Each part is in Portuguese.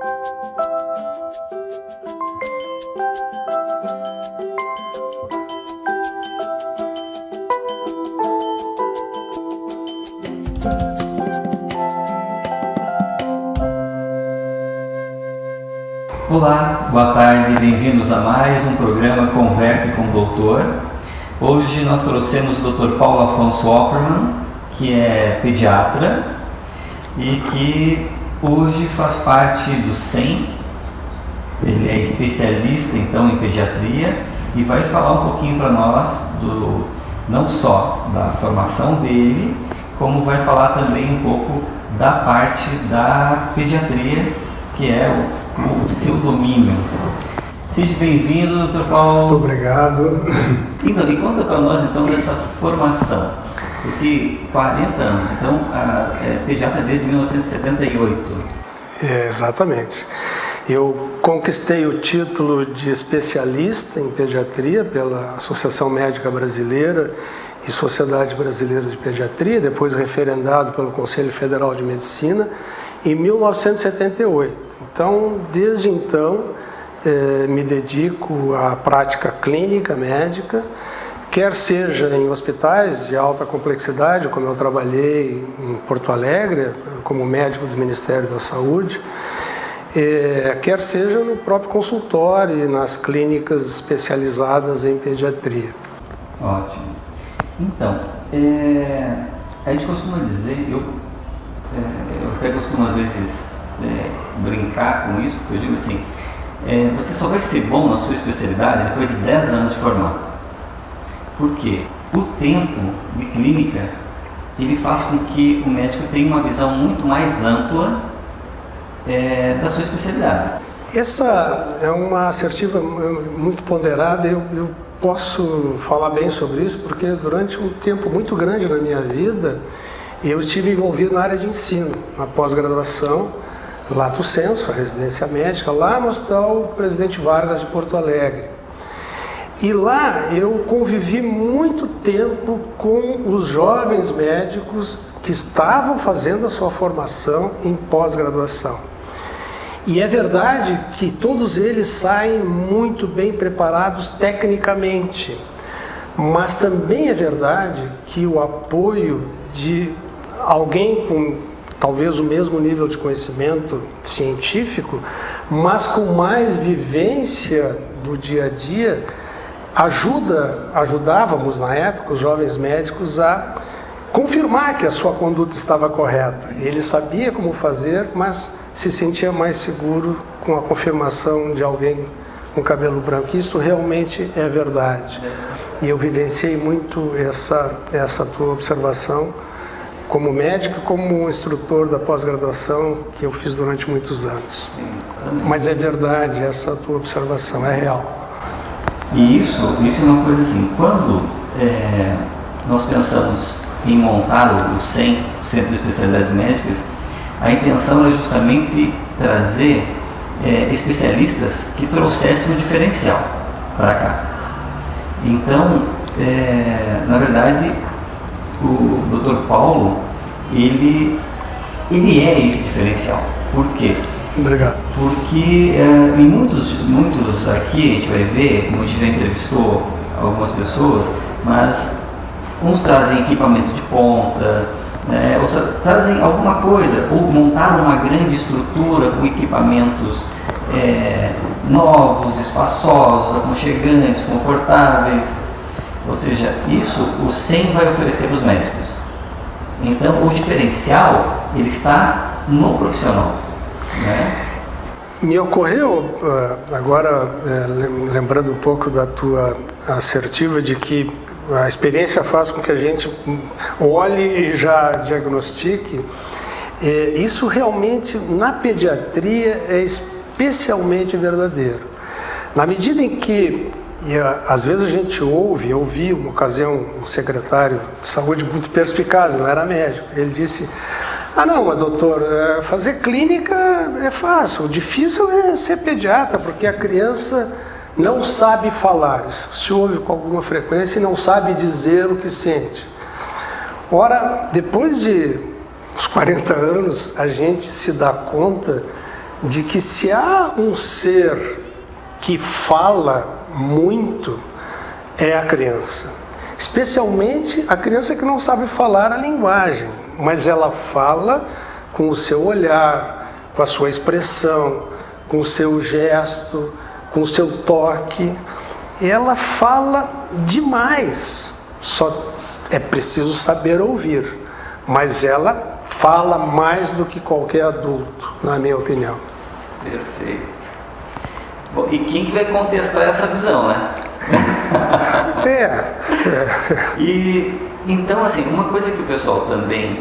Olá, boa tarde, bem-vindos a mais um programa Converse com o Doutor. Hoje nós trouxemos o Dr. Paulo Afonso Opperman, que é pediatra e que hoje faz parte do SEM. Ele é especialista então em pediatria e vai falar um pouquinho para nós não só da formação dele, como vai falar também um pouco da parte da pediatria, que é o seu domínio. Seja bem-vindo, Dr. Paulo. Muito obrigado. Então, e conta para nós então dessa formação, porque 40 anos, então é pediatra desde 1978. Exatamente. Eu conquistei o título de especialista em pediatria pela Associação Médica Brasileira e Sociedade Brasileira de Pediatria, depois referendado pelo Conselho Federal de Medicina, em 1978. Então, desde então, me dedico à prática clínica médica, quer seja em hospitais de alta complexidade, como eu trabalhei em Porto Alegre, como médico do Ministério da Saúde, quer seja no próprio consultório e nas clínicas especializadas em pediatria. Ótimo. Então, a gente costuma dizer, eu até costumo às vezes brincar com isso, porque eu digo assim, você só vai ser bom na sua especialidade depois de 10 anos de formado. Por quê? O tempo de clínica, ele faz com que o médico tenha uma visão muito mais ampla da sua especialidade. Essa é uma assertiva muito ponderada. Eu posso falar bem sobre isso porque durante um tempo muito grande na minha vida eu estive envolvido na área de ensino, na pós-graduação, lato sensu, a residência médica, lá no Hospital Presidente Vargas de Porto Alegre. E lá eu convivi muito tempo com os jovens médicos que estavam fazendo a sua formação em pós-graduação. E é verdade que todos eles saem muito bem preparados tecnicamente, mas também é verdade que o apoio de alguém com talvez o mesmo nível de conhecimento científico, mas com mais vivência do dia a dia, ajudávamos na época os jovens médicos a confirmar que a sua conduta estava correta. Ele sabia como fazer, mas se sentia mais seguro com a confirmação de alguém com cabelo branco. Isso realmente é verdade. E eu vivenciei muito essa tua observação como médico, como instrutor da pós-graduação que eu fiz durante muitos anos. Mas é verdade, essa tua observação é real. E isso é uma coisa assim, quando nós pensamos em montar o CEM, o Centro de Especialidades Médicas, a intenção era justamente trazer especialistas que trouxessem um diferencial para cá. Então, na verdade, o Dr. Paulo, ele é esse diferencial. Por quê? Obrigado. Porque em muitos aqui a gente vai ver, como a gente já entrevistou algumas pessoas, mas uns trazem equipamento de ponta, ou trazem alguma coisa, ou montaram uma grande estrutura com equipamentos novos, espaçosos, aconchegantes, confortáveis. Ou seja, isso o SEM vai oferecer para os médicos. Então, o diferencial, ele está no profissional, né? Me ocorreu, agora, lembrando um pouco da tua assertiva de que a experiência faz com que a gente olhe e já diagnostique. Isso realmente, na pediatria, é especialmente verdadeiro. Na medida em que, às vezes a gente eu ouvi uma ocasião um secretário de saúde muito perspicaz, não era médico, ele disse: não, mas doutor, fazer clínica é fácil, o difícil é ser pediatra, porque a criança não sabe falar, isso se ouve com alguma frequência e não sabe dizer o que sente. Ora, depois de uns 40 anos, a gente se dá conta de que se há um ser que fala muito, é a criança. Especialmente a criança que não sabe falar a linguagem, mas ela fala com o seu olhar, com a sua expressão, com o seu gesto, com o seu toque. Ela fala demais, só é preciso saber ouvir, mas ela fala mais do que qualquer adulto, na minha opinião. Perfeito. Bom, e quem que vai contestar essa visão, né? E então, assim, uma coisa que o pessoal também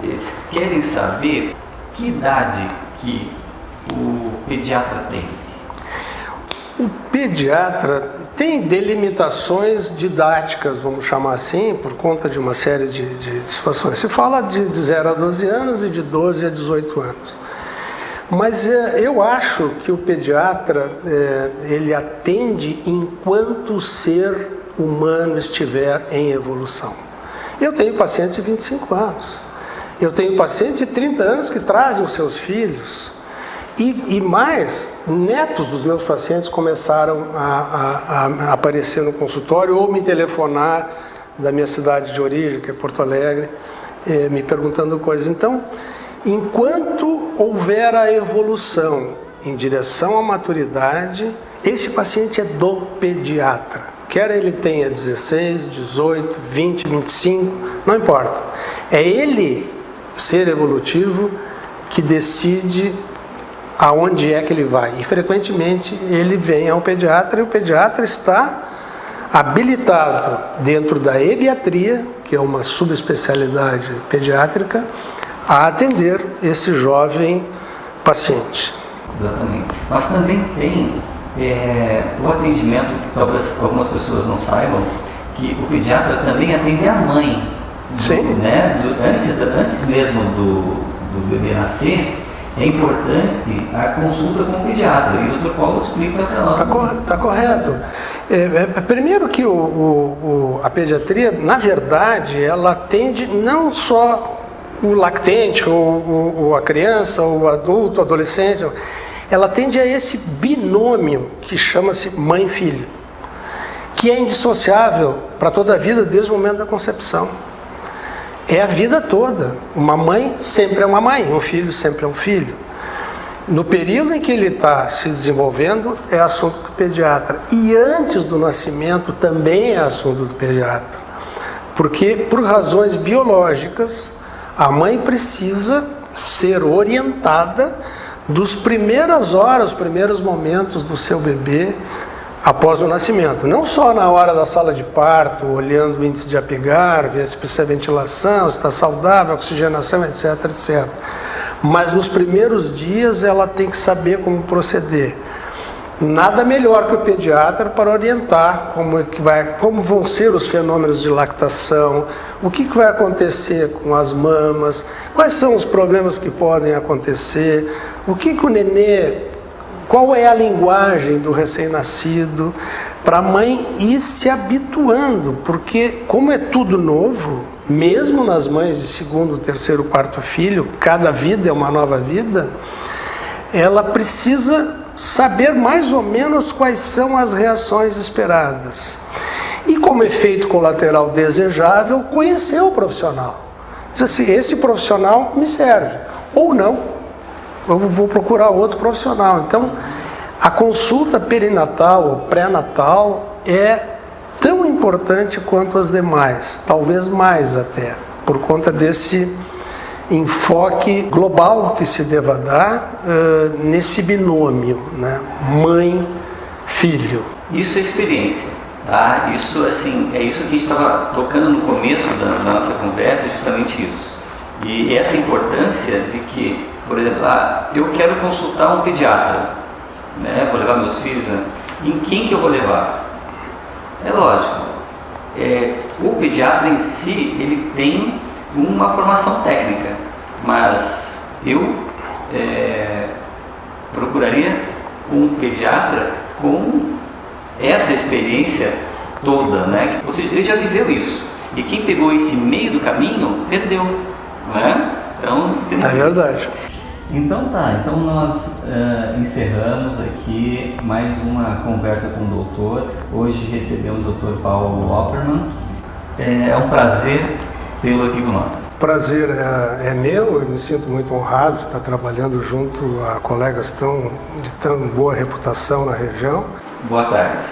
eles querem saber, que idade que o pediatra tem? O pediatra tem delimitações didáticas, vamos chamar assim, por conta de uma série de situações. Se fala de 0 a 12 anos e de 12 a 18 anos. Mas eu acho que o pediatra, ele atende enquanto o ser humano estiver em evolução. Eu tenho pacientes de 25 anos. Eu tenho pacientes de 30 anos que trazem os seus filhos. E mais, netos dos meus pacientes começaram a aparecer no consultório ou me telefonar da minha cidade de origem, que é Porto Alegre, me perguntando coisas. Então, enquanto houver a evolução em direção à maturidade, esse paciente é do pediatra. Quer ele tenha 16, 18, 20, 25, não importa. É ele, ser evolutivo, que decide aonde é que ele vai. E frequentemente ele vem ao pediatra e o pediatra está habilitado dentro da ebiatria, que é uma subespecialidade pediátrica, a atender esse jovem paciente. Exatamente. Mas também tem o atendimento, que talvez algumas pessoas não saibam, que o pediatra também atende a mãe. Sim. Né? Antes mesmo do bebê nascer, é importante a consulta com o pediatra. E o Dr. Paulo explica para nós. Está correto. Primeiro que a pediatria, na verdade, ela atende não só o lactente, ou a criança, ou o adulto, o adolescente, ela atende a esse binômio que chama-se mãe-filho, que é indissociável para toda a vida desde o momento da concepção. É a vida toda. Uma mãe sempre é uma mãe, um filho sempre é um filho. No período em que ele está se desenvolvendo, é assunto do pediatra. E antes do nascimento também é assunto do pediatra. Porque, por razões biológicas, a mãe precisa ser orientada dos primeiras horas, primeiros momentos do seu bebê após o nascimento. Não só na hora da sala de parto, olhando o índice de Apgar, ver se precisa de ventilação, se está saudável, oxigenação, etc, etc. Mas nos primeiros dias ela tem que saber como proceder. Nada melhor que o pediatra para orientar como vão ser os fenômenos de lactação, o que vai acontecer com as mamas, quais são os problemas que podem acontecer, o que o nenê, qual é a linguagem do recém-nascido, para a mãe ir se habituando, porque como é tudo novo, mesmo nas mães de segundo, terceiro, quarto filho, cada vida é uma nova vida, ela precisa saber mais ou menos quais são as reações esperadas. E como efeito colateral desejável, conhecer o profissional. Diz assim, esse profissional me serve, ou não, eu vou procurar outro profissional. Então, a consulta perinatal ou pré-natal é tão importante quanto as demais, talvez mais até, por conta desse enfoque global que se deva dar nesse binômio, né? Mãe-filho. Isso é experiência, tá? Isso, assim, é isso que a gente estava tocando no começo da nossa conversa, justamente isso. E essa importância de que, por exemplo, eu quero consultar um pediatra, né? Vou levar meus filhos, né? Em quem que eu vou levar? É lógico, o pediatra em si, ele tem uma formação técnica, mas eu procuraria um pediatra com essa experiência toda, né? Ou seja, ele já viveu isso, e quem pegou esse meio do caminho, perdeu, né? Então, é verdade. Então tá, então nós encerramos aqui mais uma conversa com o doutor. Hoje recebemos o Dr. Paulo Oppermann. É um prazer tê-lo aqui com nós. Prazer é meu, eu me sinto muito honrado de estar trabalhando junto a colegas de tão boa reputação na região. Boa tarde.